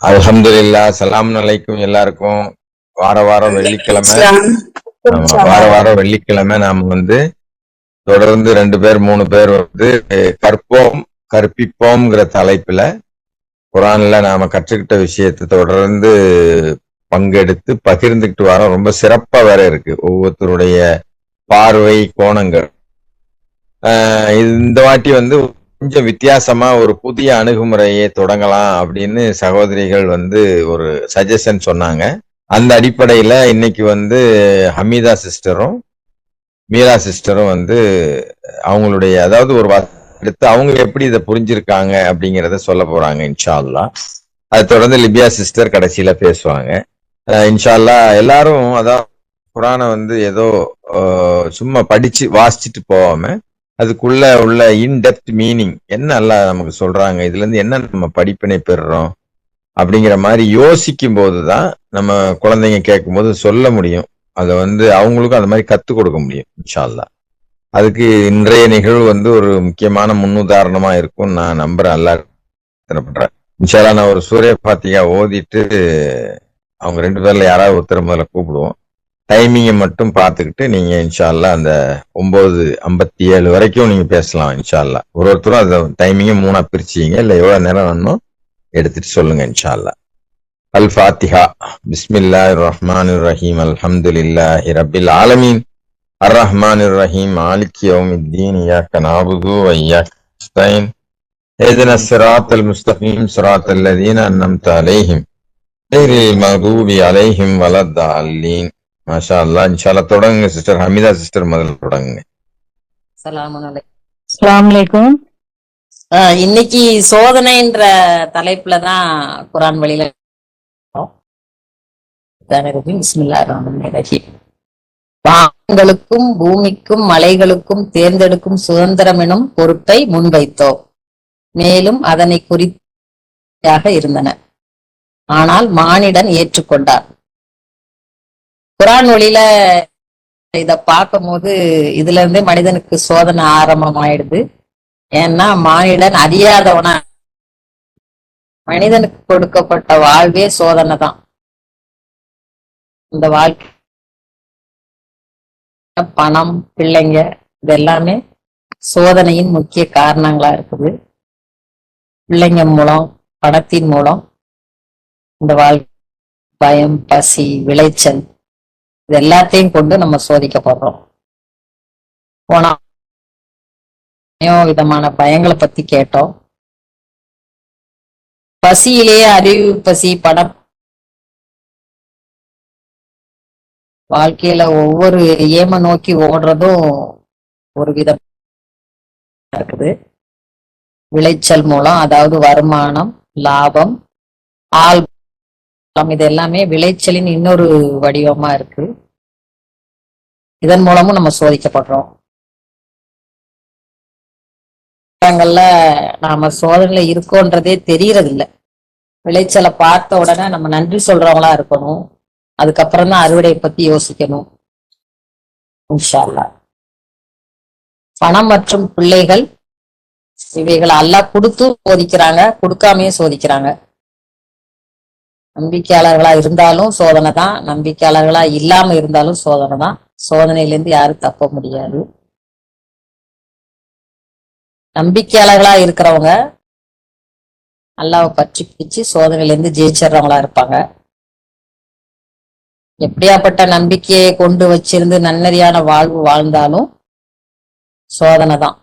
அல்ஹம்துலில்லாஹ். சலாம் அலைக்கும் எல்லாருக்கும். வார வாரம் வெள்ளிக்கிழமை வார வாரம் வெள்ளிக்கிழமை நாம தொடர்ந்து 2 பேர் 3 பேர் கற்போம் கற்பிப்போம்ங்கிற தலைப்புல குரான்ல நாம கற்றுக்கிட்ட விஷயத்தை தொடர்ந்து பங்கெடுத்து பகிர்ந்துக்கிட்டு வரோம். ரொம்ப சிறப்பா வேற இருக்கு ஒவ்வொருத்தருடைய பார்வை கோணங்கள். இந்த வாட்டி கொஞ்சம் வித்தியாசமா ஒரு புதிய அணுகுமுறையை தொடங்கலாம் அப்படின்னு சகோதரிகள் ஒரு சஜஷன் சொன்னாங்க. அந்த அடிப்படையில இன்னைக்கு ஹமீதா சிஸ்டரும் மீரா சிஸ்டரும் அவங்களுடைய அதாவது ஒரு எடுத்து அவங்க எப்படி இதை புரிஞ்சிருக்காங்க அப்படிங்கிறத சொல்ல போறாங்க இன்ஷா அல்லாஹ். அதை தொடர்ந்து லிபியா சிஸ்டர் கடைசியில பேசுவாங்க இன்ஷா அல்லாஹ். எல்லாரும் அதாவது குரானை ஏதோ சும்மா படிச்சு வாசிச்சுட்டு போகாம அதுக்குள்ள உள்ள இன்டெப்த் மீனிங் என்ன அல்லாஹ் நமக்கு சொல்றாங்க, இதுல இருந்து என்ன நம்ம படிப்பினை பெறுறோம் அப்படிங்கிற மாதிரி யோசிக்கும் போதுதான் நம்ம குழந்தைங்க கேட்கும் போது சொல்ல முடியும். அதை அவங்களுக்கும் அந்த மாதிரி கத்துக் கொடுக்க முடியும் இன்ஷா அல்லாஹ். அதுக்கு இன்றைய நிகழ்வு ஒரு முக்கியமான முன்னுதாரணமா இருக்கும் நான் நம்புறேன். அல்லாஹ் பண்றேன் இன்ஷா அல்லாஹ். நான் ஒரு சூரிய பாத்தியா ஓதிட்டு அவங்க 2 பேர்ல யாராவது ஒருத்தர் முதல்ல கூப்பிடுவோம். டைமிங்கை மட்டும் பார்த்துக்கிட்டு நீங்க இன்ஷா அல்லாஹ் அந்த 9:57 வரைக்கும் நீங்க பேசலாம் இன்ஷா அல்லாஹ். ஒருத்தரும் அந்த டைமிங்கை 3ஆ பிரிச்சிங்க, இல்ல எவ்வளவு நேரம் வேணும் எடுத்துட்டு சொல்லுங்க இன்ஷா அல்லாஹ். அல் ஃபாத்திஹா. பிஸ்மில்லாஹிர் ரஹ்மானிர் ரஹீம். அல்ஹம்துலில்லாஹி ரப்பில் ஆலமீன். அர் ரஹ்மானிர் ரஹீம். மாலிகி யௌமித்தீன். இய்யாக நஅபுது வ இய்யாக நஸ்தஈன். இஹ்தினஸ் ஸிராத்தல் முஸ்தகீம். ஸிராத்தல் லதீன அன்அம்த அலைஹிம் கைரில் மக்தூபி அலைஹிம் வலத்தால்லீன். மாஷா அல்லாஹ். இன்ஷா அல்லாஹ் தொடங்குங்க சிஸ்டர். ஹமீதா சிஸ்டர் முதல்ல தொடங்குங்க. அஸ்ஸலாமு அலைக்கும். இன்னைக்கு சோதனைன்ற தலைப்புலதான் குரான் வழியில வானங்களுக்கும் பூமிக்கும் மலைகளுக்கும் தேர்ந்தெடுக்கும் சுதந்திரம் எனும் பொறுப்பை முன்வைத்தோம். மேலும் அதனை குறித்தாக இருந்தன. ஆனால் மானிடன் ஏற்றுக்கொண்டார். குரான் வழியில இத பார்க்கும் போது இதுல இருந்தே மனிதனுக்கு சோதனை ஆரம்பமாயிடுது. ஏன்னா மானிடன் அறியாதவனா, மனிதனுக்கு கொடுக்கப்பட்ட வாழ்வே சோதனை தான். இந்த வாழ்க்கை பணம் பிள்ளைங்க இது எல்லாமே சோதனையின் முக்கிய காரணங்களா இருக்குது. பிள்ளைங்க மூலம் பணத்தின் மூலம் இந்த வாழ்க்கை பயம் பசி விளைச்சல் இது எல்லாத்தையும் கொண்டு நம்ம சோதிக்கப்படுறோம். போனா விதமான பயங்களை பத்தி கேட்டோம். பசியிலேயே அறிவு பசி படம் வாழ்க்கையில ஒவ்வொரு ஏம நோக்கி ஓடுறதும் ஒரு விதம் இருக்குது. விளைச்சல் மூலம் அதாவது வருமானம் லாபம் ஆள் இது எல்லாமே விளைச்சலின் இன்னொரு வடிவமா இருக்கு. இதன் மூலமும் நம்ம சோதிக்கப்படுறோம். நாம சோதனையில இருக்கோன்றதே தெரியறது இல்லை. விளைச்சலை பார்த்த உடனே நம்ம நன்றி சொல்றவங்களா இருக்கணும். அதுக்கப்புறம் தான் அறுவடை பத்தி யோசிக்கணும் இன்ஷா அல்லாஹ். பணம் மற்றும் பிள்ளைகள் இவைகளை அல்லாஹ் கொடுத்தும் சோதிக்கிறாங்க, கொடுக்காமையும் சோதிக்கிறாங்க. நம்பிக்கையாளர்களா இருந்தாலும் சோதனை தான், நம்பிக்கையாளர்களா இல்லாம இருந்தாலும் சோதனை தான். சோதனையிலிருந்து யாரும் தப்ப முடியாது. நம்பிக்கையாளர்களா இருக்கிறவங்க அல்லாஹ்வை பற்றி பிடிச்சு சோதனையிலிருந்து ஜெயிச்சிடுறவங்களா இருப்பாங்க. எப்படியாப்பட்ட நம்பிக்கையை கொண்டு வச்சிருந்து நன்னறியான வாழ்வு வாழ்ந்தாலும் சோதனை தான்.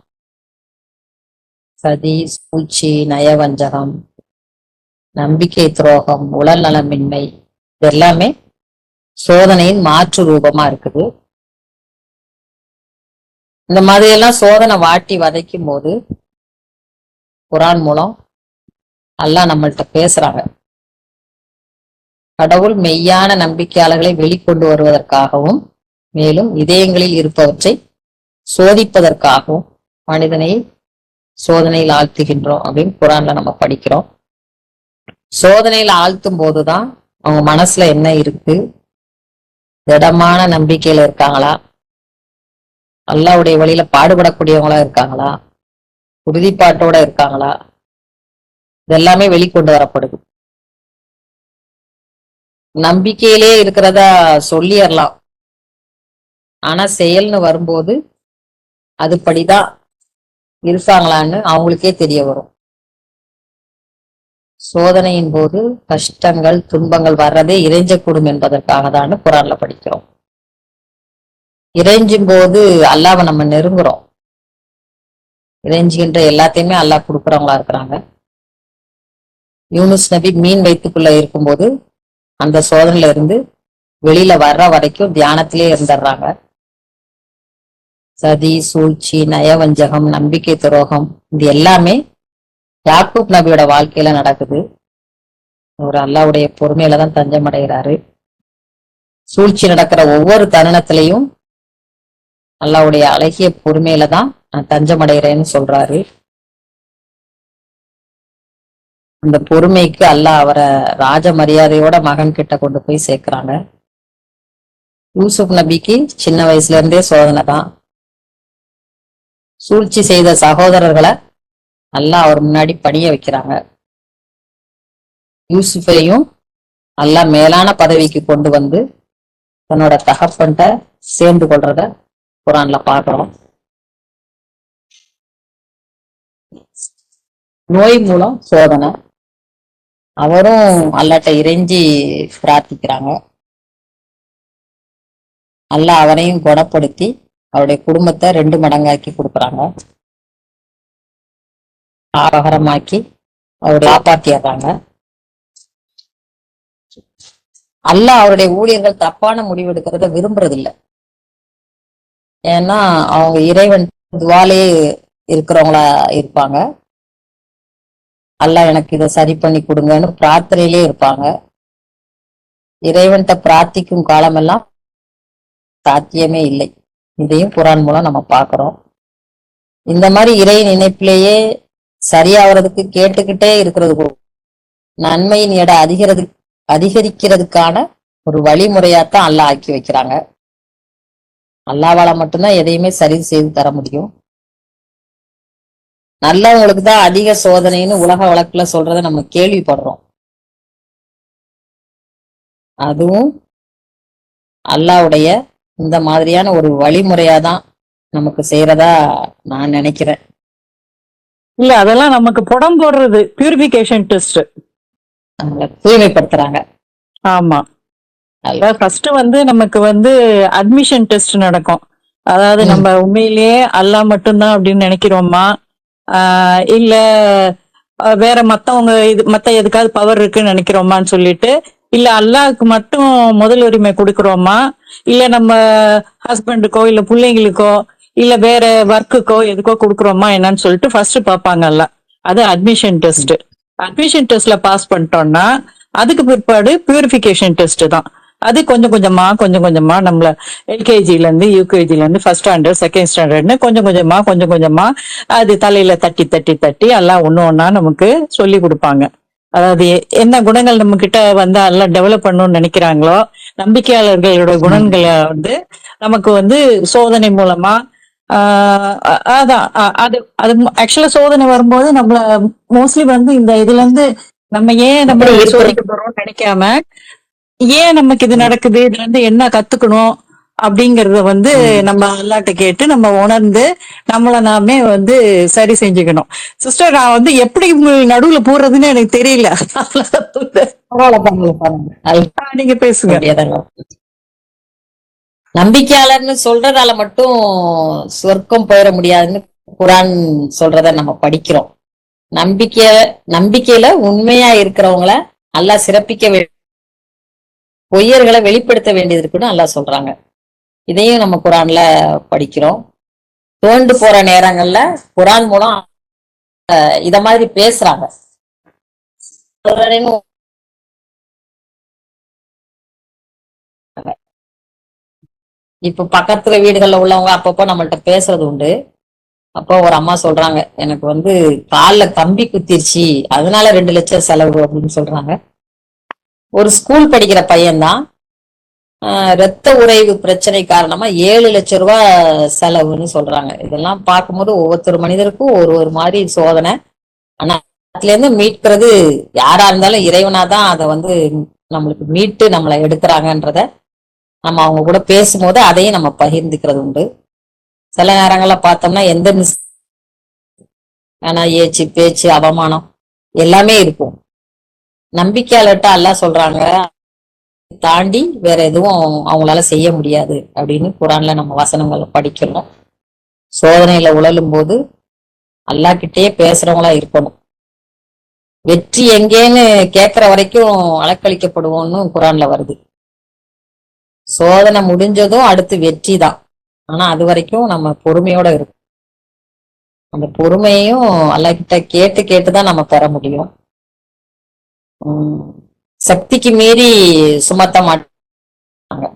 சதி சூழ்ச்சி நயவஞ்சகம் நம்பிக்கை துரோகம் உடல் நலமின்மை இது எல்லாமே சோதனையின் மாற்று ரூபமா இருக்குது. இந்த மாதிரி எல்லாம் சோதனை வாட்டி வதைக்கும் போது குரான் மூலம் அல்லாஹ் நம்மள்கிட்ட பேசுறாங்க. கடவுள் மெய்யான நம்பிக்கையாளர்களை வெளிக்கொண்டு வருவதற்காகவும் மேலும் இதயங்களில் இருப்பவற்றை சோதிப்பதற்காகவும் மனிதனை சோதனையில் ஆழ்த்துகின்றோம் அப்படின்னு குரான்ல நம்ம படிக்கிறோம். சோதனையில ஆழ்த்தும் போதுதான் அவங்க மனசுல என்ன இருக்கு, திடமான நம்பிக்கையில இருக்காங்களா, அல்லாஹ்வுடைய வழியில பாடுபடக்கூடியவங்களா இருக்காங்களா, உறுதிப்பாட்டோட இருக்காங்களா, இதெல்லாமே வெளிக்கொண்டு வரப்படுது. நம்பிக்கையிலே இருக்கிறதா சொல்லிடலாம். ஆனா செயல்னு வரும்போது அதுபடிதான் இருப்பாங்களான்னு அவங்களுக்கே தெரிய வரும். சோதனையின் போது கஷ்டங்கள் துன்பங்கள் வர்றதே இறைஞ்சக்கூடும் என்பதற்காக தான் குரான்ல படிக்கிறோம். இறைஞ்சும் போது அல்லாஹ்வை நம்ம நெருங்குறோம். இறைஞ்சுகின்ற எல்லாத்தையுமே அல்லாஹ் கொடுக்குறவங்களா இருக்கிறாங்க. யூனுஸ் நபி மீன் வயிற்றுக்குள்ள இருக்கும்போது அந்த சோதனையில இருந்து வெளியில வர்ற வரைக்கும் தியானத்திலே இருந்துடுறாங்க. சதி, சூழ்ச்சி, நயவஞ்சகம், நம்பிக்கை துரோகம் இது எல்லாமே யாக்கூப் நபியோட வாழ்க்கையில நடக்குது. அவர் அல்லாஹ்வுடைய பொறுமையில தான் தஞ்சம் அடைகிறாரு. சூழ்ச்சி நடக்கிற ஒவ்வொரு தருணத்திலையும் அல்லாஹ்வுடைய அழகிய பொறுமையில தான் நான் தஞ்சம் அடைகிறேன்னு சொல்றாரு. அந்த பொறுமைக்கு அல்லாஹ் அவரை ராஜ மரியாதையோட மகன் கிட்ட கொண்டு போய் சேர்க்கிறாங்க. யூசுப் நபிக்கு சின்ன வயசுல இருந்தே சோதனை தான். சூழ்ச்சி செய்த சகோதரர்களை அல்லாஹ் அவர் முன்னாடி பணிய வைக்கிறாங்க. யூசுஃபையும் அல்லாஹ் மேலான பதவிக்கு கொண்டு வந்து தன்னோட தகப்பன்ட்ட சேர்ந்து கொள்றத குரான்ல பாக்குறோம். நோய் மூலம் சோதனை. அவரும் அல்லாட்ட இறைஞ்சி பிரார்த்திக்கிறாங்க. அல்லாஹ் அவரையும் குணப்படுத்தி அவருடைய குடும்பத்தை 2 மடங்காக்கி கொடுக்குறாங்க. ஆகரமாக்கி அவருடைய காப்பாத்திடுறாங்க. அல்லாஹ் அவருடைய ஊழியர்கள் தப்பான முடிவு எடுக்கிறத விரும்புறது இல்லை. ஏன்னா அவங்க இறைவன் துவாலே இருக்கிறவங்களா இருப்பாங்க. அல்லாஹ் எனக்கு இதை சரி பண்ணி கொடுங்கன்னு பிரார்த்தனையிலே இருப்பாங்க. இறைவன்கிட்ட பிரார்த்திக்கும் காலமெல்லாம் சாத்தியமே இல்லை. இதையும் குரான் மூலம் நம்ம பார்க்கிறோம். இந்த மாதிரி இறை நினைப்பிலேயே சரியாகிறதுக்கு கேட்டுக்கிட்டே இருக்கிறது நன்மையின் எடை அதிகரிக்கிறதுக்கான ஒரு வழிமுறையாத்தான் அல்லாஹ் ஆக்கி வைக்கிறாங்க. அல்லாஹ்வால மட்டும்தான் எதையுமே சரி செய்து தர முடியும். நல்லவங்களுக்கு தான் அதிக சோதனைன்னு உலக வழக்குல சொல்றதை நம்ம கேள்விப்படுறோம். அதுவும் அல்லாஹ்வுடைய இந்த மாதிரியான ஒரு வழிமுறையாதான் நமக்கு செய்யறதா நான் நினைக்கிறேன். இல்ல அதெல்லாம் நமக்கு புடம் போடுறது பியூரிபிகேஷன் டெஸ்ட். தூய்மைப்படுத்துறாங்க. ஆமா, ஃபர்ஸ்ட் நமக்கு அட்மிஷன் டெஸ்ட் நடக்கும். அதாவது நம்ம உண்மையிலேயே அல்லாஹ் மட்டும்தான் அப்படின்னு நினைக்கிறோமா, இல்ல வேற மத்தவங்க மத்த எதுக்காவது பவர் இருக்குன்னு நினைக்கிறோமான்னு சொல்லிட்டு, இல்ல அல்லாஹ்க்கு மட்டும் முதல் உரிமை கொடுக்கிறோமா, இல்ல நம்ம ஹஸ்பண்டுக்கோ இல்ல பிள்ளைங்களுக்கோ இல்ல வேற ஒர்க்குக்கோ எதுக்கோ கொடுக்குறோமா என்னன்னு சொல்லிட்டு ஃபர்ஸ்ட் பாப்பாங்கல்ல. அது அட்மிஷன் டெஸ்ட். அட்மிஷன் டெஸ்ட்ல பாஸ் பண்ணிட்டோம்னா அதுக்கு பிற்பாடு பியூரிபிகேஷன் டெஸ்ட் தான். அது கொஞ்சம் கொஞ்சமா நம்மள எல்கேஜில இருந்து யூகேஜில இருந்து ஃபர்ஸ்ட் ஸ்டாண்டர்ட் செகண்ட் ஸ்டாண்டர்ட்னு கொஞ்சம் கொஞ்சமா அது தலையில தட்டி தட்டி தட்டி எல்லாம் ஒண்ணு நமக்கு சொல்லி கொடுப்பாங்க. அதாவது என்ன குணங்கள் நம்ம கிட்ட எல்லாம் டெவலப் பண்ணணும்னு நினைக்கிறாங்களோ நம்பிக்கையாளர்களோட குணங்களை நமக்கு சோதனை மூலமா அதான் அது ஆக்சுவலா சோதனை வரும்போது நம்மள மோஸ்ட்லி இந்த இதுல இருந்து நம்ம ஏன் நம்ம சோதிக்க போறோம்னு நினைக்காம ஏன் நமக்கு இது நடக்குது, இதுல இருந்து என்ன கத்துக்கணும் அப்படிங்கறத நம்ம அல்லாட்ட கேட்டு நம்ம உணர்ந்து நம்மள நாமே சரி செஞ்சுக்கணும். சிஸ்டர், நான் எப்படி நடுவுல போடுறதுன்னு எனக்கு தெரியல. நீங்க பேசுங்க. நம்பிக்கையாளர்னு சொல்றதால மட்டும் சொர்க்கம் போயிட முடியாதுன்னு குரான் சொல்றத நம்ம படிக்கிறோம். நம்பிக்கையில உண்மையா இருக்கிறவங்கள அல்லாஹ் சிறப்பிக்க பொய்யர்களை வெளிப்படுத்த வேண்டியது இருக்குன்னு அல்லாஹ் சொல்றாங்க. இதையும் நம்ம குரான்ல படிக்கிறோம். தோண்டு போற நேரங்கள்ல குரான் மூலம் இத மாதிரி பேசுறாங்க. இப்ப பக்கத்துல வீடுகள்ல உள்ளவங்க அப்பப்போ நம்மள்ட்ட பேசுறது உண்டு. அப்போ ஒரு அம்மா சொல்றாங்க, எனக்கு கால்ல கம்பி குத்திருச்சு, அதனால 2 லட்சம் செலவு அப்படின்னு சொல்றாங்க. ஒரு ஸ்கூல் படிக்கிற பையன்தான் இரத்த உறைவு பிரச்சனை காரணமா 7 லட்சம் ரூபாய் செலவுன்னு சொல்றாங்க. இதெல்லாம் பார்க்கும்போது ஒவ்வொரு மனிதருக்கும் ஒரு மாதிரி சோதனை. ஆனா அதுல இருந்து மீட்கிறது யாரா இருந்தாலும் இறைவனாதான் அதை நம்மளுக்கு மீட்டு நம்மளை எடுக்கிறாங்கன்றத நம்ம அவங்க கூட பேசும்போது அதையும் நம்ம பகிர்ந்துக்கிறது உண்டு. சில நேரங்கள்ல பார்த்தோம்னா எந்த ஆனா ஏச்சு பேச்சு அவமானம் எல்லாமே இருக்கும். நம்பிக்கையாளர்கிட்ட அல்லாஹ் சொல்றாங்க தாண்டி வேற எதுவும் அவங்களால செய்ய முடியாது அப்படின்னு குரான்ல நம்ம வசனங்களை படிக்கிறோம். சோதனையில உழலும் போது அல்லாஹ் கிட்டயே பேசுறவங்களா இருக்கணும். வெற்றி எங்கேன்னு கேட்கிற வரைக்கும் அலக்களிக்கப்படுவோம்னு குரான்ல வருது. சோதனை முடிஞ்சதும் அடுத்து வெற்றி தான். ஆனா அது வரைக்கும் நம்ம பொறுமையோட இருக்கும். அந்த பொறுமையையும் அல்லாஹ் கிட்ட கேட்டு கேட்டுதான் நம்ம பெற முடியும். சக்திக்கு மீறி சுமத்த மாட்டாங்க.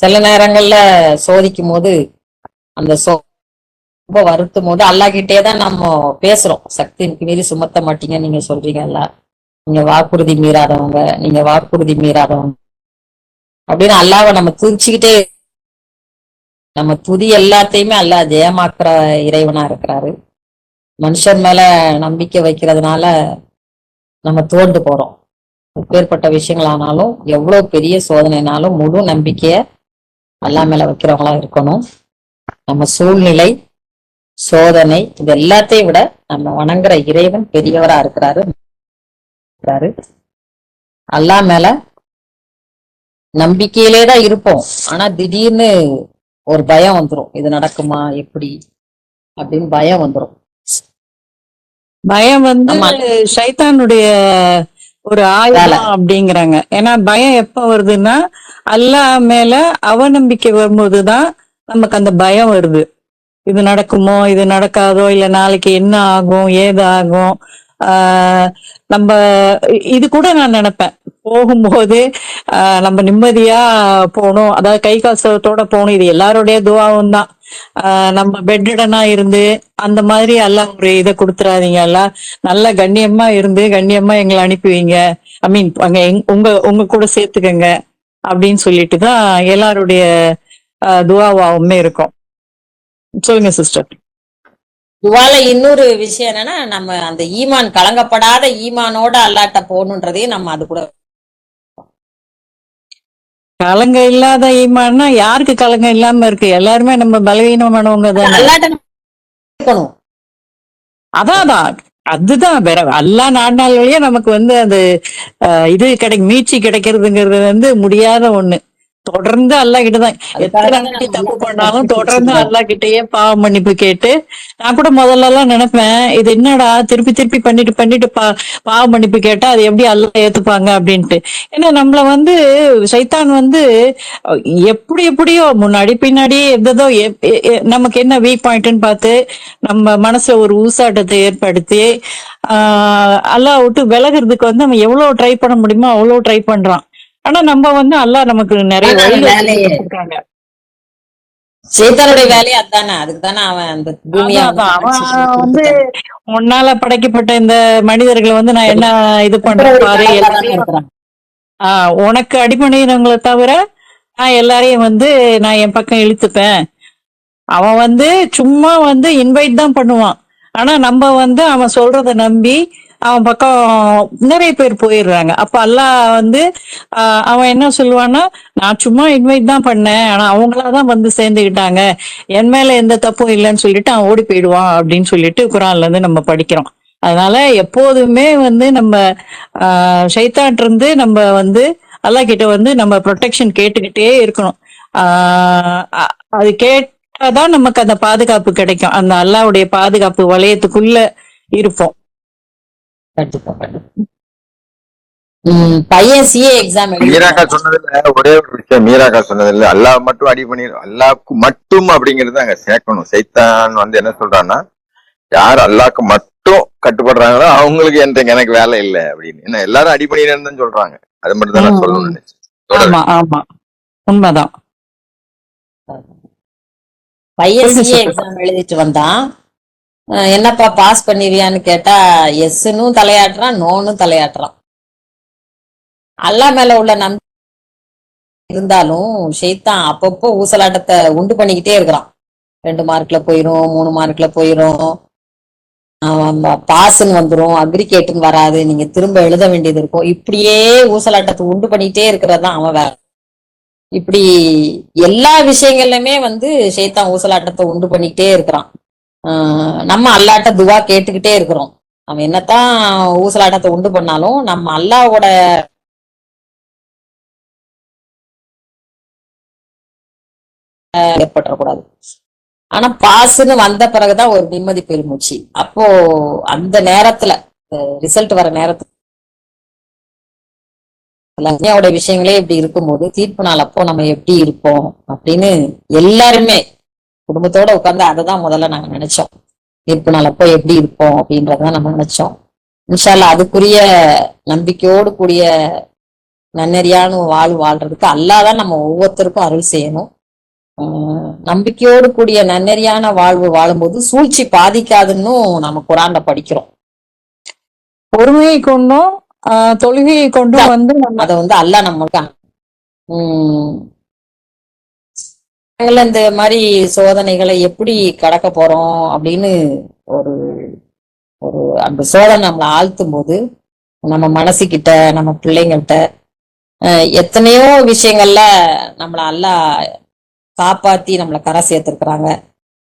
சில நேரங்கள்ல சோதிக்கும் போது அந்த ரொம்ப வருத்தும் போது அல்லாஹ்கிட்டே தான் நம்ம பேசுறோம். சக்திக்கு மீறி சுமத்த மாட்டீங்க நீங்க சொல்றீங்கல்ல, நீங்க வாக்குறுதி மீறாதவங்க, நீங்க வாக்குறுதி மீறாதவங்க அப்படின்னு அல்லாஹ்வை நம்ம துதிச்சுக்கிட்டே. நம்ம துதி எல்லாத்தையுமே அல்லாஹ் ஜெயமாக்குற இறைவனா இருக்கிறாரு. மனுஷன் மேல நம்பிக்கை வைக்கிறதுனால நம்ம தோண்டு போறோம். எப்பேற்பட்ட விஷயங்களானாலும் எவ்வளவு பெரிய சோதனைனாலும் முழு நம்பிக்கைய அல்லாஹ் மேல வைக்கிறவங்களா இருக்கணும். நம்ம சூழ்நிலை சோதனை இது எல்லாத்தையும் விட நம்ம வணங்குற இறைவன் பெரியவரா இருக்கிறாரு. அல்லாஹ் மேல நம்பிக்கையிலே தான் இருப்போம். ஆனா திடீர்னு ஒரு பயம் வந்துரும். இது நடக்குமா எப்படி அப்படின்னு பயம் வந்துரும். பயம் வந்து நம்ம ஷைத்தானுடைய ஒரு ஆயுதம் அப்படிங்கிறாங்க. ஏன்னா பயம் எப்ப வருதுன்னா அல்லாஹ் மேல அவநம்பிக்கை வரும்போதுதான் நமக்கு அந்த பயம் வருது. இது நடக்குமோ இது நடக்காதோ, இல்ல நாளைக்கு என்ன ஆகும் ஏது ஆகும். நம்ம இது கூட நான் நினைப்பேன் போகும்போது நம்ம நிம்மதியா போகணும், அதாவது கை காசத்தோட போகணும். இது எல்லாருடைய துவாவும் தான். நம்ம பெட்டடனா இருந்து அந்த மாதிரி எல்லாம் ஒரு இதை கொடுத்துறாதீங்க. எல்லாம் நல்ல கண்ணியமா இருந்து கண்ணியமா எங்களை அனுப்புவீங்க, ஐ மீன் அங்க உங்க கூட சேர்த்துக்கங்க அப்படின்னு சொல்லிட்டு தான் எல்லாருடைய துவாவாவுமே இருக்கும். சொல்லுங்க சிஸ்டர். துவால இன்னொரு விஷயம் என்னன்னா, நம்ம அந்த ஈமான் கலங்கப்படாத ஈமானோட அல்லாட்ட போகணுன்றதையும் நம்ம அது கூட. கலங்க இல்லாத ஈமான்னா யாருக்கு கலங்க இல்லாம இருக்கு? எல்லாருமே நம்ம பலவீனமானவங்க தானே. இருக்கணும். அதான் அதுதான் வேற எல்லா நாள் வழியா நமக்கு வந்து அது இது மீட்சி கிடைக்கிறதுங்கிறது வந்து முடியாத ஒண்ணு. தொடர்ந்து அல்லா கிட்டதான் எத்தனை நாளைக்கு தப்பு பண்ணாலும் தொடர்ந்து அல்லா கிட்டயே பாவ மன்னிப்பு கேட்டு. நான் கூட முதல்ல எல்லாம் நினைப்பேன், இது என்னடா திருப்பி திருப்பி பண்ணிட்டு பாவ மன்னிப்பு கேட்டா அது எப்படி அல்லா ஏத்துப்பாங்க அப்படின்ட்டு. ஏன்னா நம்மள வந்து சைத்தான் வந்து எப்படியோ முன்னாடி பின்னாடி எதோ நமக்கு என்ன வீக் பாயிண்ட்னு பார்த்து நம்ம மனசுல ஒரு ஊசாட்டத்தை ஏற்படுத்தி அல்லா விட்டு விலகிறதுக்கு வந்து நம்ம எவ்வளவு ட்ரை பண்ண முடியுமோ அவ்வளவு ட்ரை பண்றான். ஆனா நம்ம வந்து அல்லாஹ் நமக்கு நிறைய வழிகாட்டுறாங்க. சேத்தானுடைய வேலையே அதானே. அதுக்கு தானே அவன் அந்த பூமியை வந்து முன்னால படைக்கப்பட்ட இந்த மனிதர்களை வந்து நான் என்ன இது பண்றேன் பாரு, எல்லாரையும் உனக்கு அடிப்படையினவங்களை தவிர நான் எல்லாரையும் வந்து நான் என் பக்கம் இழுத்துப்பேன். அவன் வந்து சும்மா வந்து இன்வைட் தான் பண்ணுவான். ஆனா நம்ம வந்து அவன் சொல்றத நம்பி அவன் பக்கம் நிறைய பேர் போயிடுறாங்க. அப்ப அல்லாஹ் வந்து அவன் என்ன சொல்லுவான்னா, நான் சும்மா இன்வைட் தான் பண்ணேன், ஆனா அவங்களாதான் வந்து சேர்ந்துக்கிட்டாங்க, என் மேல எந்த தப்பும் இல்லைன்னு சொல்லிட்டு அவன் ஓடி போயிடுவான் அப்படின்னு சொல்லிட்டு குரான்ல இருந்து நம்ம படிக்கிறோம். அதனால எப்போதுமே வந்து நம்ம ஷைத்தான் இருந்து நம்ம வந்து அல்லாஹ் கிட்ட வந்து நம்ம ப்ரொடெக்ஷன் கேட்டுக்கிட்டே இருக்கணும். அது கேட்டாதான் நமக்கு அந்த பாதுகாப்பு கிடைக்கும். அந்த அல்லாஹ்வுடைய பாதுகாப்பு வளையத்துக்குள்ள இருப்போம். பையன் சிஏ எக்ஸாம் மீராக்கா சொன்னதுல ஒரே ஒரு விஷயம், மீராக்கா சொன்னதுல அல்லாஹ் மட்டும் அடி பண்ணி அல்லாஹ்க்கு மட்டும் அப்படிங்கறது அங்க சேர்க்கணும். சைத்தான் வந்து என்ன சொல்றான்னா, யார் அல்லாஹ்க்கு மட்டும் கட்டுப்படுறாங்களோ அவங்களுக்கு எனக்கு வேலை இல்லை அப்படின்னு. ஏன்னா எல்லாரும் அடி பண்ணிடுன்னு தான் சொல்றாங்க. அது மட்டும் தான் நான் சொல்லணும்னு நினைச்சேன். ஆமா உண்மைதான். பையன் சிஏ எக்ஸாம் எழுதிட்டு வந்தான். என்னப்பா பாஸ் பண்ணிருவியான்னு கேட்டா எஸ்ன்னு தலையாட்டுறான், நோன்னு தலையாட்டுறான். அல்லா மேல உள்ள நம்பிக்கை இருந்தாலும் ஷைத்தான் அப்பப்போ ஊசலாட்டத்தை உண்டு பண்ணிக்கிட்டே இருக்கிறான். 2 மார்க்ல போயிரும், 3 மார்க்ல போயிரும். பாஸ்ன்னு வந்துரும், அக்ரிகேட்டுன்னு வராது, நீங்க திரும்ப எழுத வேண்டியது இருக்கும். இப்படியே ஊசலாட்டத்தை உண்டு பண்ணிட்டே இருக்கிறது தான் அவன் வேலை. இப்படி எல்லா விஷயங்கள்லயுமே வந்து ஷைத்தான் ஊசலாட்டத்தை உண்டு பண்ணிக்கிட்டே இருக்கிறான். நம்ம அல்லாட்ட துவா கேட்டுக்கிட்டே இருக்கிறோம். அவன் என்னத்தான் ஊசலாட்டத்தை உண்டு பண்ணாலும் நம்ம அல்லாவோட ஏற்பட்டுறக்கூடாது. ஆனா பாஸ்ன்னு வந்த பிறகுதான் ஒரு நிம்மதி பெருமூச்சு. அப்போ அந்த நேரத்துல ரிசல்ட் வர நேரத்துல லக்னியாவோட விஷயங்களே இப்படி இருக்கும்போது தீர்ப்பு நாள் அப்போ நம்ம எப்படி இருப்போம் அப்படின்னு எல்லாருமே குடும்பத்தோட உட்கார்ந்து அதை தான் முதல்ல நாங்க நினைச்சோம். தீர்ப்பு நாள் அப்போ எப்படி இருப்போம் அப்படின்றதான் நம்ம நினைச்சோம். இன்ஷா அல்லாஹ் அதுக்குரிய நம்பிக்கையோடு கூடிய நன்னெறியான வாழ்வு வாழ்றதுக்கு அல்லாதான் நம்ம ஒவ்வொருத்தருக்கும் அருள் செய்யணும். நம்பிக்கையோடு கூடிய நன்னெறியான வாழ்வு வாழும்போது சூழ்ச்சி பாதிக்காதுன்னு நம்ம குரான்ல படிக்கிறோம். பொறுமையை கொண்டும் தொழுகையை கொண்டும் வந்து அத வந்து அல்லாஹ் நம்மளுக்கு இந்த மாதிரி சோதனைகளை எப்படி கடக்க போறோம் அப்படின்னு ஒரு ஒரு அந்த சோதனை நம்மளை ஆழ்த்தும் போது நம்ம மனசுகிட்ட நம்ம பிள்ளைங்கள்ட்ட எத்தனையோ விஷயங்கள்ல நம்மள அல்லாஹ் காப்பாத்தி நம்மளை கரை சேர்த்திருக்கிறாங்க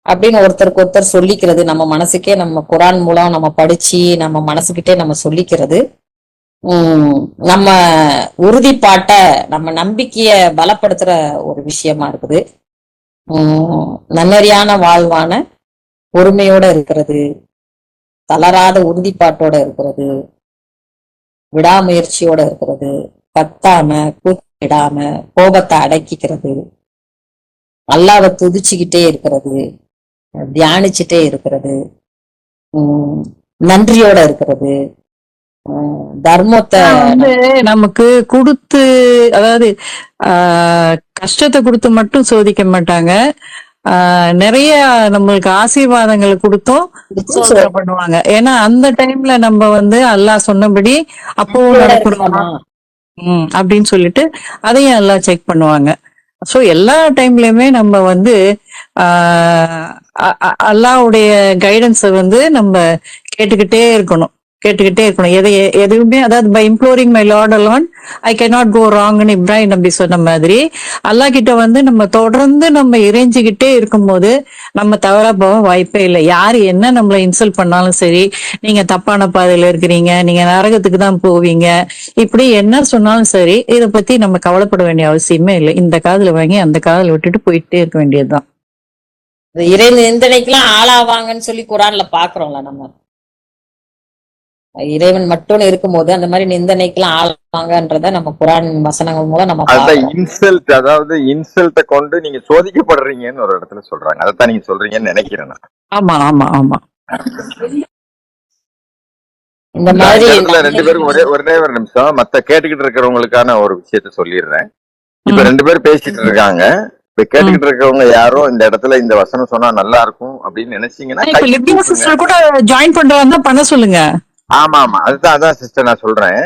அப்படின்னு ஒருத்தருக்கு ஒருத்தர் சொல்லிக்கிறது, நம்ம மனசுக்கே நம்ம குரான் மூலம் நம்ம படிச்சு நம்ம மனசுக்கிட்டே நம்ம சொல்லிக்கிறது நம்ம உறுதிப்பாட்டை நம்ம நம்பிக்கைய பலப்படுத்துற ஒரு விஷயமா இருக்குது. நன்னறியான வாழ்வான பொறுமையோட இருக்கிறது, தளராத உறுதிப்பாட்டோட இருக்கிறது, விடாமுயற்சியோட இருக்கிறது, கத்தாம கூச்சிடாம கோபத்தை அடக்கிக்கிறது, அல்லாவை துதிச்சுக்கிட்டே இருக்கிறது, தியானிச்சுட்டே இருக்கிறது, நன்றியோட இருக்கிறது, தர்மத்தை வந்து நமக்கு கொடுத்து, அதாவது கஷ்டத்தை கொடுத்து மட்டும் சோதிக்க மாட்டாங்க, நிறைய நம்மளுக்கு ஆசீர்வாதங்களை கொடுத்தும் சோதனை பண்ணுவாங்க. ஏன்னா அந்த டைம்ல நம்ம வந்து அல்லாஹ் சொன்னபடி அப்போ நடக்கிறோமா அப்படின்னு சொல்லிட்டு அதையும் எல்லாம் செக் பண்ணுவாங்க. சோ எல்லா டைம்லயுமே நம்ம வந்து அல்லாஹ்வுடைய கைடன்ஸை வந்து நம்ம கேட்டுக்கிட்டே இருக்கணும். எதுவுமே, அதாவது by imploring my lord alone I cannot go ராங்னு இப்ராஹிம் நபி சொன்ன மாதிரி அல்லாஹ் கிட்ட வந்து நம்ம தொடர்ந்து நம்ம இறைஞ்சிக்கிட்டே இருக்கும்போது நம்ம தவறா போக வாய்ப்பே இல்லை. யாரு என்ன நம்மளை இன்சல்ட் பண்ணாலும் சரி, நீங்க தப்பான பாதையில இருக்கிறீங்க, நீங்க நரகத்துக்கு தான் போவீங்க, இப்படி என்ன சொன்னாலும் சரி, இதை பத்தி நம்ம கவலைப்பட வேண்டிய அவசியமே இல்லை. இந்த காதுல வாங்கி அந்த காதுல விட்டுட்டு போயிட்டே இருக்க வேண்டியதுதான். இறை நிந்தனைக்கெல்லாம் ஆளாவாங்கன்னு சொல்லி குரான்ல பாக்குறோம்ல. நம்ம இறைவன் மட்டும் இருக்கும்போது அந்த மாதிரி நிந்தனைக்கெல்லாம் ஆளாவாங்கன்றத நம்ம குரான் வசனங்கள் மூலம் நம்ம இன்சல்ட், அதாவது இன்சல்ட்டை கொண்டு நீங்க சோதிக்கப்படுறீங்கன்னு ஒரு இடத்துல சொல்றாங்க. அதைத்தான் நீங்க சொல்றீங்கன்னு நினைக்கிறேன். ஆமா ஆமா ஆமா. இந்த மாதிரி ரெண்டு பேரும் ஒரே ஒரு நிமிஷம் மத்த கேட்டுக்கிட்டு இருக்கிறவங்களுக்கான ஒரு விஷயத்த சொல்லிடுறேன். இப்ப ரெண்டு பேரும் பேசிட்டு இருக்காங்க. இப்ப கேட்டுக்கிட்டு இருக்கவங்க யாரோ இந்த இடத்துல இந்த வசனம் சொன்னா நல்லா இருக்கும் அப்படின்னு நினைச்சீங்கன்னா கூட ஜாயின் பண்றதா பண்ண சொல்லுங்க. ஆமா ஆமா, அதான் சிஸ்டர் நான் சொல்றேன்.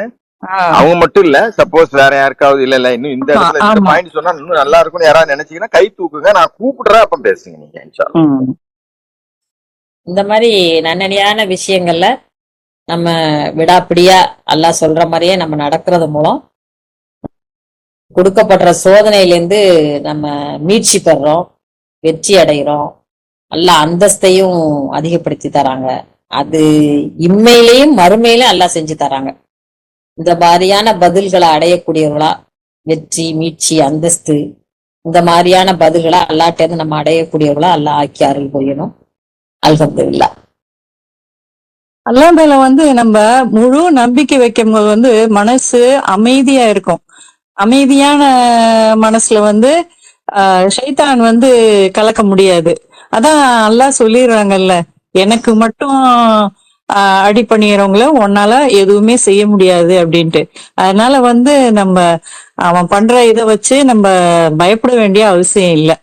அவங்க மட்டும் இல்ல, சப்போஸ் வேற யாருக்காவது இல்ல இன்னும் இந்த இடத்துல இந்த பாயிண்ட் சொன்னா இன்னும் நல்லா இருக்கும்னு யாராவது நினைச்சீங்கன்னா கை தூக்குங்க, நான் கூப்பிடுறேன், அப்ப பேசுங்க நீங்க. இந்த மாதிரி நன்னடியான விஷயங்கள்ல நம்ம விடாப்பிடியா அல்லாஹ் சொல்ற மாதிரியே நம்ம நடக்கிறது மூலம் கொடுக்கப்படுற சோதனையிலேருந்து நம்ம மீட்சி பெறோம், வெற்றி அடைகிறோம், அல்லாஹ் அந்தஸ்தையும் அதிகப்படுத்தி தராங்க. அது இம்மையிலையும் மறுமையிலும் அல்லாஹ் செஞ்சு தராங்க. இந்த மாதிரியான பதில்களை அடையக்கூடியவர்களா, வெற்றி மீட்சி அந்தஸ்து இந்த மாதிரியான பதில்களா அல்லாஹ்ட்ட இருந்து நம்ம அடையக்கூடியவர்களா அல்லாஹ் ஆக்கி அருள் புரியணும். அல்ஹம்துலில்லாஹ். அல்லாஹ் மேல வந்து நம்ம முழு நம்பிக்கை வைக்கும் போது வந்து மனசு அமைதியா இருக்கும். அமைதியான மனசுல வந்து ஷைத்தான் வந்து கலக்க முடியாது. அதான் அல்லாஹ் சொல்லிடுறாங்கல்ல, எனக்கு மட்டும் அடி பண்ணிடுறவங்கள உன்னால எதுவுமே செய்ய முடியாது அப்படின்ட்டு. அதனால வந்து நம்ம அவன் பண்ற இதை வச்சு நம்ம பயப்பட வேண்டிய அவசியம் இல்லை.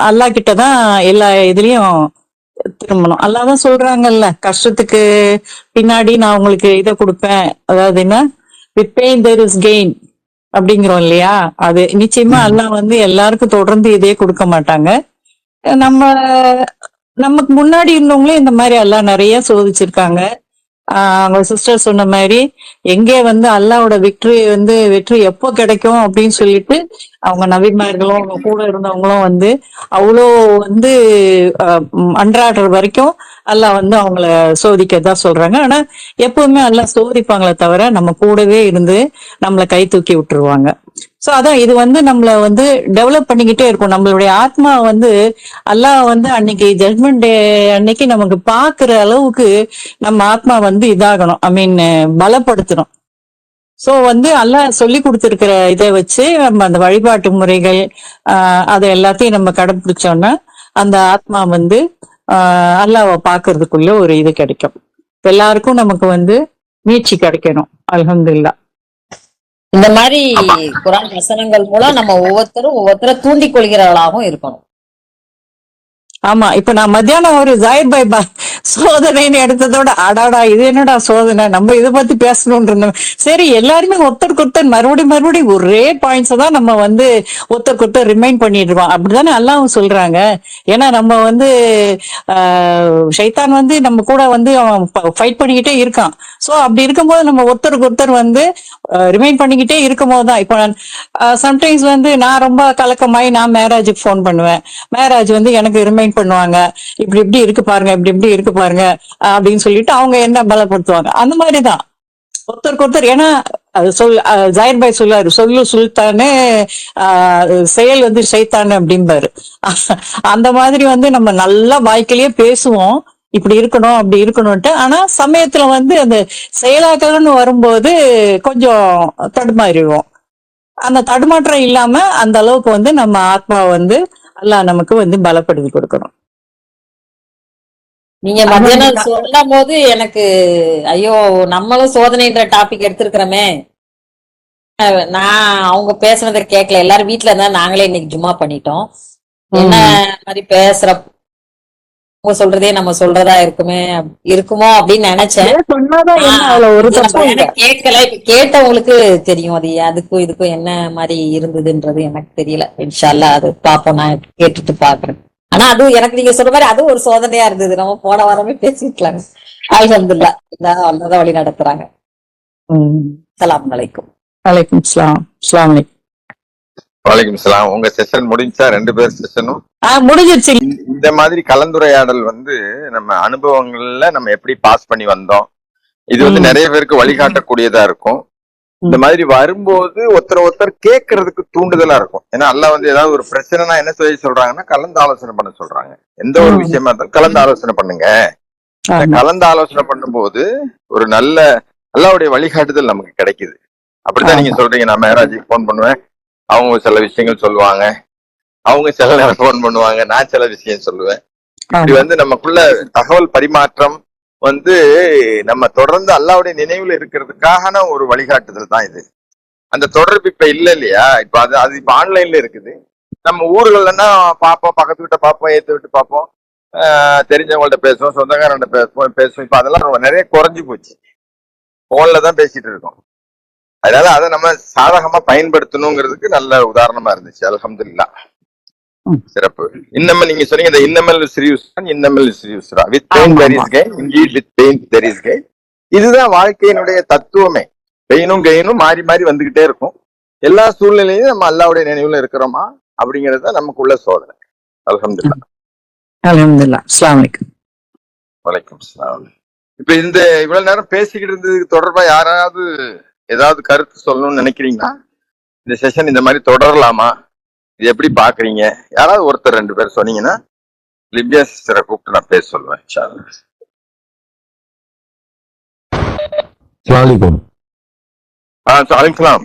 அல்லாஹ் கிட்டதான் எல்லா இதுலயும் திரும்பணும். அல்லாஹ் தான் சொல்றாங்கல்ல, கஷ்டத்துக்கு பின்னாடி நான் உங்களுக்கு இதை கொடுப்பேன், அதாவது என்ன, with pain there is gain அப்படிங்கிறோம் இல்லையா. அது நிச்சயமா அல்லாஹ் வந்து எல்லாருக்கும் தொடர்ந்து இதே கொடுக்க மாட்டாங்க. நம்ம நமக்கு முன்னாடி இருந்தவங்களே இந்த மாதிரி எல்லாம் நிறைய சோதிச்சிருக்காங்க. அவங்க சிஸ்டர் சொன்ன மாதிரி எங்கே வந்து அல்லாவோட வெற்றி எப்போ கிடைக்கும் அப்படின்னு சொல்லிட்டு அவங்க நபிமார்களும் அவங்க கூட இருந்தவங்களும் வந்து அவ்வளோ வந்து அன்றாடுற வரைக்கும் அல்லாஹ் வந்து அவங்கள சோதிக்கதா சொல்றாங்க. ஆனா எப்பவுமே அல்லாஹ் சோதிப்பாங்களே தவிர நம்ம கூடவே இருந்து நம்மளை கை தூக்கி விட்டுருவாங்க. சோ அதான் இது வந்து நம்மள வந்து டெவலப் பண்ணிக்கிட்டே இருக்கும். நம்மளுடைய ஆத்மா வந்து அல்லாஹ் வந்து அன்னைக்கு ஜட்மெண்ட் டே அன்னைக்கு நமக்கு பாக்குற அளவுக்கு நம்ம ஆத்மா வந்து இதாகணும், ஐ மீன் பலப்படுத்தணும். சோ வந்து அல்லாஹ் சொல்லி கொடுத்திருக்கிற இதை வச்சு நம்ம அந்த வழிபாட்டு முறைகள் அதை எல்லாத்தையும் நம்ம கடைபிடிச்சோம்னா அந்த ஆத்மா வந்து அல்லாஹ்வை பாக்குறதுக்குள்ள ஒரு இது கிடைக்கும். எல்லாருக்கும் நமக்கு வந்து மீட்சி கிடைக்கணும். அல்ஹம்துலில்லாஹ். இந்த மாதிரி குர்ஆன் வசனங்கள் மூலம் நம்ம ஒவ்வொருத்தரை தூண்டிக் கொள்கிறவர்களாகவும் இருக்கணும். ஆமா, இப்ப நான் மத்தியானம் ஒரு ஜாயிர் பாய் சோதனைன்னு எடுத்ததோட அடாடா இது என்னடா சோதனை, நம்ம இதை பத்தி பேசணும்னு இருந்தோம். சரி, எல்லாருமே ஒருத்தருக்கு ஒருத்தர் மறுபடியும் ஒரே பாயிண்ட்ஸ் தான் நம்ம வந்து ஒருத்தருக்கு ஒருத்தர் ரிமைண்ட் பண்ணிடுவோம். அப்படித்தானே அல்லாஹ்வும் சொல்றாங்க. ஏன்னா நம்ம வந்து ஷைத்தான் வந்து நம்ம கூட வந்து அவன் ஃபைட் பண்ணிக்கிட்டே இருக்கான். சோ அப்படி இருக்கும்போது நம்ம ஒருத்தருக்கு ஒருத்தர் வந்து ரிமைண்ட் பண்ணிக்கிட்டே இருக்கும் போதுதான். இப்போ சம்டைம்ஸ் வந்து நான் ரொம்ப கலக்கமாயி நான் மேராஜுக்கு ஃபோன் பண்ணுவேன். மேராஜ் வந்து எனக்கு ரிமைண்ட் பண்ணுவாங்க, இப்படி இப்படி இருக்கு பாருங்க, இப்படி இப்படி இருக்கு பாருங்க அப்படின்னு சொல்லிட்டு அவங்க என்ன பலப்படுத்துவாங்க. அந்த மாதிரிதான் ஒருத்தருக்கு ஒருத்தர். ஏன்னா அது ஜாயிர் பாய் சொல்லாரு, சொல்லு சுல்தானு செயல் வந்து ஷைத்தானு அப்படிம்பாரு. அந்த மாதிரி வந்து நம்ம நல்லா வாய்க்கிலேயே பேசுவோம் இப்படி இருக்கணும் அப்படி இருக்கணும்ட்டு. ஆனா சமயத்துல வந்து அந்த செயலாக்கம்னு வரும்போது கொஞ்சம் தடுமாறிடுவோம். அந்த தடுமாற்றம் இல்லாம அந்த அளவுக்கு வந்து நம்ம ஆத்மா வந்து அல்லாஹ் நமக்கு வந்து பலப்படுத்தி கொடுக்கணும். நீங்க மத்தியானம் சொல்லும் போது எனக்கு ஐயோ நம்மளும் சோதனைன்ற டாபிக் எடுத்திருக்கிறோமே, நான் அவங்க பேசுனதை கேட்கல. எல்லாரும் வீட்டுல இருந்தா நாங்களே இன்னைக்கு ஜும்மா பண்ணிட்டோம். என்ன மாதிரி அவங்க சொல்றதே நம்ம சொல்றதா இருக்குமோ அப்படின்னு நினைச்சேன். கேட்கல, கேட்டவங்களுக்கு தெரியும் அது அதுக்கும் இதுக்கும் என்ன மாதிரி இருந்ததுன்றது எனக்கு தெரியல. இன்ஷா அல்லாஹ் அது பாப்போம், நான் கேட்டுட்டு பாக்குறேன். ஆனா அது எனக்கு நீங்க சொல்ற மாதிரி அது ஒரு சோதனையா இருந்தது. நம்ம போன வாரமே பேசிக்கலாங்க. அல்ஹம்துலில்லாஹ், அல்லாஹ் வழி நடத்துறாங்க. அஸ்ஸலாமு அலைக்கும். வலைக்கும் ஸலாம். அஸ்ஸலாமு அலைக்கும். வலைக்கும் சலாம். உங்க செஷன் முடிஞ்சா 2 பேர் செஷனும் முடிஞ்சிருச்சு. இந்த மாதிரி கலந்துரையாடல் வந்து நம்ம அனுபவங்கள்ல நம்ம எப்படி பாஸ் பண்ணி வந்தோம், இது வந்து நிறைய பேருக்கு வழிகாட்டக்கூடியதா இருக்கும். இந்த மாதிரி வரும்போது ஒருத்தர் கேட்கறதுக்கு தூண்டுதலா இருக்கும். ஏன்னா அல்லாஹ் வந்து ஏதாவது ஒரு பிரச்சனைனா என்ன சொல்றாங்கன்னா கலந்து ஆலோசனை பண்ண சொல்றாங்க. எந்த ஒரு விஷயமா இருந்தாலும் கலந்து ஆலோசனை பண்ணுங்க. கலந்து ஆலோசனை பண்ணும்போது ஒரு நல்ல அல்லாஹ்வுடைய வழிகாட்டுதல் நமக்கு கிடைக்குது. அப்படித்தான் நீங்க சொல்றீங்க. நான் மேராஜுக்கு போன் பண்ணுவேன், அவங்க சில விஷயங்கள் சொல்லுவாங்க, அவங்க சில நேரம் போன் பண்ணுவாங்க, நான் சில விஷயம் சொல்லுவேன். இப்படி வந்து நமக்குள்ள தகவல் பரிமாற்றம் வந்து நம்ம தொடர்ந்து அல்லாஹ்வுடைய நினைவுல இருக்கிறதுக்கான ஒரு வழிகாட்டுதல் தான் இது. அந்த தொடர்பு இப்ப இல்ல இல்லையா? இப்ப அது இப்ப ஆன்லைன்ல இருக்குது. நம்ம ஊர்கள்னா பார்ப்போம், பக்கத்து விட்ட பார்ப்போம், ஏத்து விட்டு பார்ப்போம், தெரிஞ்சவங்கள்ட்ட பேசுவோம், சொந்தக்காரன்ட்ட பேசுவோம். இப்ப அதெல்லாம் நிறைய குறைஞ்சு போச்சு. போன்ல தான் பேசிட்டு இருக்கோம். அதனால அதை நம்ம சாதகமா பயன்படுத்தணுங்கிறதுக்கு நல்ல உதாரணமா இருந்துச்சு. அல்ஹம்துலில்லாஹ், சிறப்பு. இன்னமல் நீங்க சொன்னீங்க, இந்த இன்னமல் யூஸ்ரா with pain there is gain, indeed with pain there is gain. இதுதான் வாழ்க்கையினுடைய தத்துவமே. பெயினும் கெயினும் மாறி மாறி வந்துகிட்டே இருக்கும். எல்லா சூழ்நிலையும் நம்ம அல்லாஹ்வுடைய நினைவுல இருக்கிறோமா அப்படிங்கிறது தான் நமக்குள்ள சோதனை. அல்ஹம்துலில்லாஹ். அல்ஹம்துலில்லாஹ். அஸ்ஸலாமு அலைக்கும். வலைக்கும் ஸலாம். இப்ப இந்த இவ்வளவு நேரம் பேசிக்கிட்டு இருந்ததுக்கு தொடர்பா யாராவது ஏதாவது கருத்து சொல்லணும்னு நினைக்கிறீங்களா? இந்த செஷன் இந்த மாதிரி தொடரலாமா, இது எப்படி பாக்குறீங்க? யாராவது ஒருத்தர் 2 பேர் சொன்னீங்கன்னா லிபியா சிஸ்டரை கூப்பிட்டு நான் பேச சொல்லுவேன்.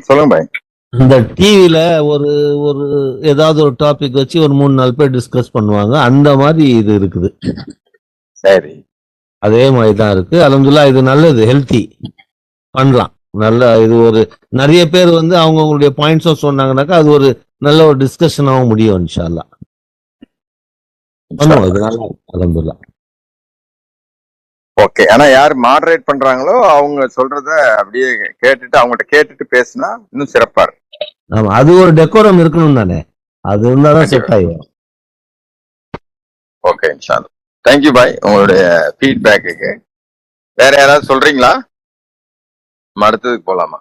சொல்லுங்க பாய். இந்த டிவில ஒரு ஏதாவது ஒரு டாபிக் வச்சு ஒரு 3-4 பேர் டிஸ்கஸ் பண்ணுவாங்க. அந்த மாதிரி இது இருக்குது. சரி, அதே மாதிரி தான் இருக்கு. அல்ஹம்துலில்லாஹ், இது நல்லது, ஹெல்த்தி பண்ணலாம். நல்ல இது ஒரு நிறைய பேர் வந்து அவங்களுடைய பாயிண்ட்ஸும் சொன்னாங்கன்னாக்கா அது ஒரு நல்ல ஒரு டிஸ்கஷனாகவும் முடியும். இன்ஷா அல்லாஹ் பண்ணுவோம். இது நல்லா அல்ஹம்துலில்லாஹ். ஓகே. ஆனா யார் மாடரேட் பண்றாங்களோ அவங்க சொல்றத அப்படியே கேட்டுட்டு அவங்கள்ட்ட கேட்டுட்டு பேசினா இன்னும் சிறப்பா இருக்கு. ஆமா, அது ஒரு டெக்கோரம் இருக்கணும் தானே, அது இருந்தாதான் செட் ஆகும். ஓகே, இன்ஷா அல்லாஹ். தேங்க்யூ பாய் உங்களுடைய ஃபீட்பேக்கு. வேற யாராவது சொல்றீங்களா? நம்ம அடுத்ததுக்கு போலாமா?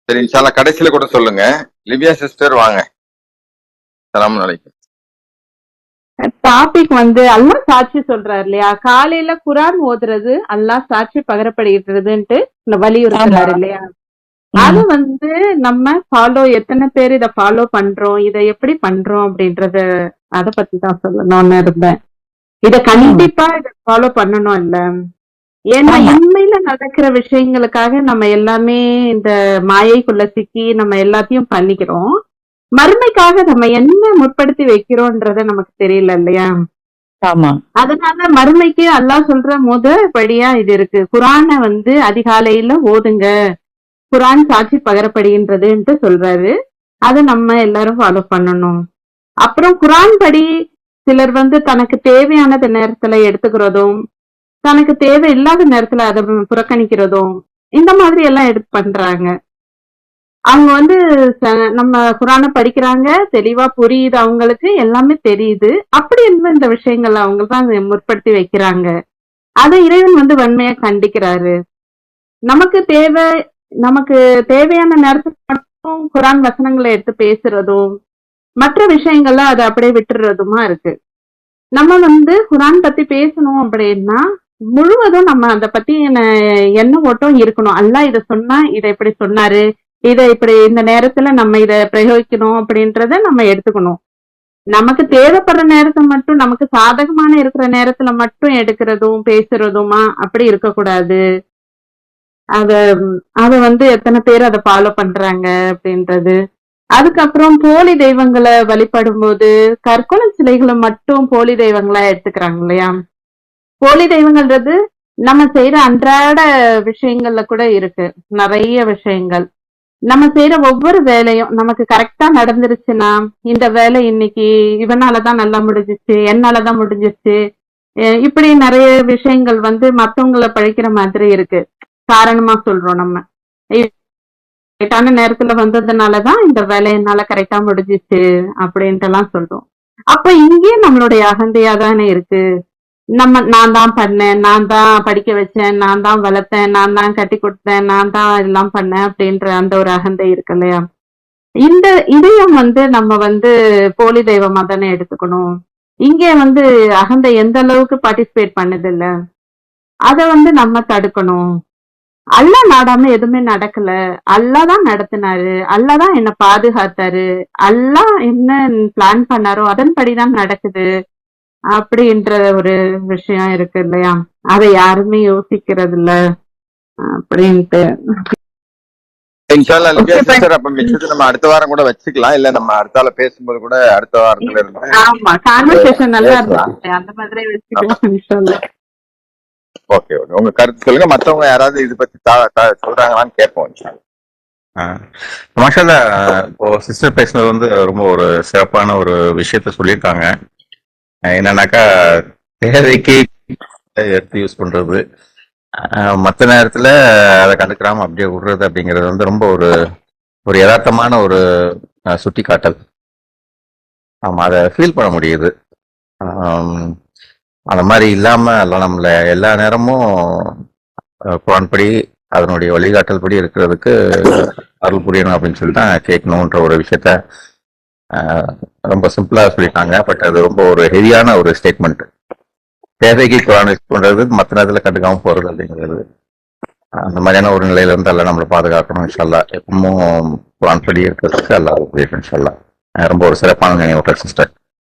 சரி, இன்ஷால்லா கடைசியில கூட சொல்லுங்க. லிபியா சிஸ்டர் வாங்க. சலாம் அலைக்கும். டாபிக் வந்து அல்லாஹ் சாட்சி சொல்றாரு இல்லையா, காலையில குரான் ஓதுறது அல்லாஹ் சாட்சி பகரப்படுகிறதுன்ட்டு வலியுறுத்துறாரு இல்லையா. அது வந்து நம்ம எத்தனை பேர் இத ஃபாலோ பண்றோம், இத எப்படி பண்றோம் அப்படின்றத அத பத்தி தான் சொல்லணும்னு இருந்தேன். இத கண்டிப்பா இத ஃபாலோ பண்ணணும் இல்ல. ஏன்னா உண்மையில நடக்கிற விஷயங்களுக்காக நம்ம எல்லாமே இந்த மாயைக்குள்ள சிக்கி நம்ம எல்லாத்தையும் பண்ணிக்கிறோம். மறுமைக்காக நம்ம என்ன முற்படுத்தி வைக்கிறோம்ன்றத நமக்கு தெரியல இல்லையா. ஆமா. அதனால மறுமைக்கு அல்லாஹ் சொல்ற படியா இது இருக்கு. குரானை வந்து அதிகாலையில ஓதுங்க, குரான் சாட்சி பகரப்படுகின்றதுன்ட்டு சொல்றாரு. அதை நம்ம எல்லாரும் ஃபாலோ பண்ணணும். அப்புறம் குரான் படி சிலர் வந்து தனக்கு தேவையானது நேரத்துல எடுத்துக்கிறதும், தனக்கு தேவை இல்லாத நேரத்துல அதை புறக்கணிக்கிறதும், இந்த மாதிரி எல்லாம் பண்றாங்க. அவங்க வந்து நம்ம குரானை படிக்கிறாங்க, தெளிவா புரியுது, அவங்களுக்கு எல்லாமே தெரியுது. அப்படி இருந்த இந்த விஷயங்கள் அவங்க தான் முற்படுத்தி வைக்கிறாங்க. அதை இறைவன் வந்து வன்மையா கண்டிக்கிறாரு. நமக்கு தேவையான நேரத்துக்கு மட்டும் குரான் வசனங்களை எடுத்து பேசுறதும், மற்ற விஷயங்கள்ல அதை அப்படியே விட்டுறதுமா இருக்கு. நம்ம வந்து குரான் பத்தி பேசணும் அப்படின்னா முழுவதும் நம்ம அதை பத்தி என்ன ஓட்டம் இருக்கணும். அல்லாஹ் இதை சொன்னா இதை எப்படி சொன்னாரு, இதை இப்படி இந்த நேரத்துல நம்ம இதை பிரயோகிக்கணும் அப்படின்றத நம்ம எடுத்துக்கணும். நமக்கு தேவைப்படுற நேரத்தை மட்டும், நமக்கு சாதகமான இருக்கிற நேரத்துல மட்டும் எடுக்கிறதும் பேசுறதுமா அப்படி இருக்கக்கூடாது. அத வந்து எத்தனை பேர் அதை ஃபாலோ பண்றாங்க அப்படின்றது. அதுக்கப்புறம் போலி தெய்வங்களை வழிபடும் போது கற்கொலை சிலைகளை மட்டும் போலி தெய்வங்களா எடுத்துக்கிறாங்க இல்லையா. போலி தெய்வங்கள்ன்றது நம்ம செய்யற அன்றாட விஷயங்கள்ல கூட இருக்கு. நிறைய விஷயங்கள் நம்ம செய்யற ஒவ்வொரு வேலையும் நமக்கு கரெக்டா நடந்துருச்சுன்னா, இந்த வேலை இன்னைக்கு இவனாலதான் நல்லா முடிஞ்சிச்சு, என்னாலதான் முடிஞ்சிச்சு, இப்படி நிறைய விஷயங்கள் வந்து மத்தவங்களை பழிக்கிற மாதிரி இருக்கு. காரணமா சொல்றோம் நம்ம கரெக்டான நேரத்துல வந்ததுனாலதான் இந்த வேலை என்னால கரெக்டா முடிஞ்சிச்சு அப்படின்ட்டு எல்லாம் சொல்றோம். அப்ப இங்கே நம்மளுடைய அகந்தையா தானே இருக்கு. நான் தான் பண்ணேன், நான் தான் படிக்க வச்சேன், நான் தான் வளர்த்தேன், நான் தான் கட்டி கொடுத்தேன், நான் தான் எல்லாம் பண்ணேன் அப்படின்ற அந்த ஒரு அகந்தை இருக்கு இல்லையா. இந்த இதையும் வந்து நம்ம வந்து போலி தெய்வமா தானே எடுத்துக்கணும். இங்கே வந்து அகந்தை எந்த அளவுக்கு பார்ட்டிசிபேட் பண்ணது இல்ல, அத வந்து நம்ம தடுக்கணும். அல்லாஹ் நாடாம எதுவுமே நடக்கல, அல்லாஹ் தான் நடத்தினாரு, அல்லாஹ் தான் என்ன பாதுகாத்தாரு, அல்லாஹ் என்ன பிளான் பண்ணாரோ அதன்படிதான் நடக்குது அப்படின்ற ஒரு விஷயம் இருக்கு இல்லையா. அதை யாருமே யோசிக்கிறது இல்ல அப்படின்ட்டு. இன்ஷால்லா லிபியா சிஸ்டர், அப்ப மிச்சத்தை நம்ம அடுத்த வாரம் கூட வச்சுக்கலாம். இல்ல நம்ம அடுத்தால பேசும்போது கூட அடுத்த வாரத்துல இருந்து ஆமா கான்வர்சேஷன் நல்லா இருந்துச்சு, அந்த மாதிரி வச்சுக்கலாம் இன்ஷால்லா. ஓகே ஓகே, உங்க கருத்து சொல்லுங்க. மத்தவங்க யாராவது இது பத்தி சொல்றாங்களான்னு கேட்போம் இன்ஷால்லா. மாஷால்லா, இப்போ சிஸ்டர் பேசுனது வந்து ரொம்ப ஒரு சிறப்பான ஒரு விஷயத்த சொல்லியிருக்காங்க. என்னன்னாக்கா, தேவைக்கு எடுத்து யூஸ் பண்றது, மற்ற நேரத்துல அதை கண்டுக்கிறாம அப்படியே விடுறது அப்படிங்கிறது வந்து ரொம்ப ஒரு யதார்த்தமான ஒரு சுட்டி காட்டல். ஆமா, அதை ஃபீல் பண்ண முடியுது. அந்த மாதிரி இல்லாம நம்மள எல்லா நேரமும் குரான் படி அதனுடைய வழிகாட்டல் படி இருக்கிறதுக்கு அருள் புரியணும் அப்படின்னு சொல்லி தான் கேட்கணுன்ற ஒரு விஷயத்த ரொம்ப சிம்பிளா சொல்லிட்டாங்க. பட் அது ரொம்ப ஒரு ஹெவியான ஒரு ஸ்டேட்மெண்ட். தேவைக்கு குரான் யூஸ் பண்றது, மற்ற நேரத்துல கண்டுக்காம போறது அப்படிங்கிறது, அந்த மாதிரியான ஒரு நிலையில இருந்து எல்லாம் நம்மளை பாதுகாக்கணும் இன்ஷா அல்லாஹ். எப்பவும் குரான் படி இருக்கிறதுக்கு அல்லாஹ் இன்ஷா அல்லாஹ். ரொம்ப ஒரு சிறப்பான நினைவூட்டல் சிஸ்டர்.